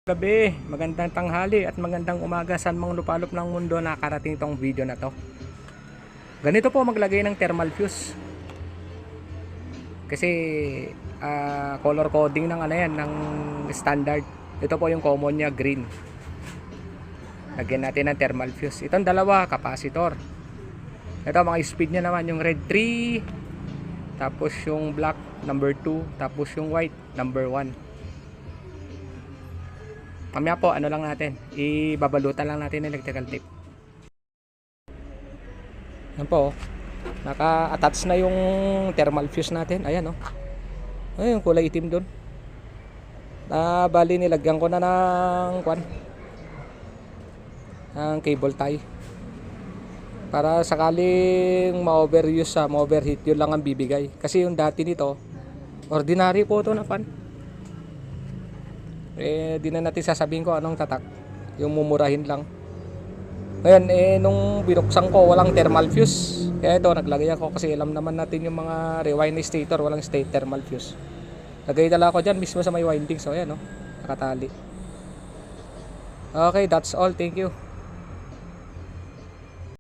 Gabi, magandang tanghali at magandang umaga sa mga lupalop ng mundo na karating tong video na to. Ganito po maglagay ng thermal fuse. Kasi color coding ng ano yan, ng standard. Ito po yung common niya, green. Lagyan natin ng thermal fuse. Itong dalawa, capacitor. Ito mga speed niya naman, yung red 3, tapos yung black number 2, tapos yung white number 1. Mamaya po, ano lang natin, ibabalutan lang natin ng electrical tape. Yan po, naka-attach na yung thermal fuse natin. Ayan, oh. Ayun, yung kulay itim doon. Bali, nilagyan ko na ng cable tie. Para sakaling ma-overuse ma-overheat, yun lang ang bibigay. Kasi yung dati nito, ordinary po ito na di na natin sasabihin ko anong tatak, yung mumurahin lang. Ngayon nung binuksan ko walang thermal fuse, kaya ito naglagay ako kasi alam naman natin yung mga rewind stator walang state thermal fuse. Lagay dala ko dyan mismo sa may winding. So ayan, nakatali. Okay, that's all, thank you.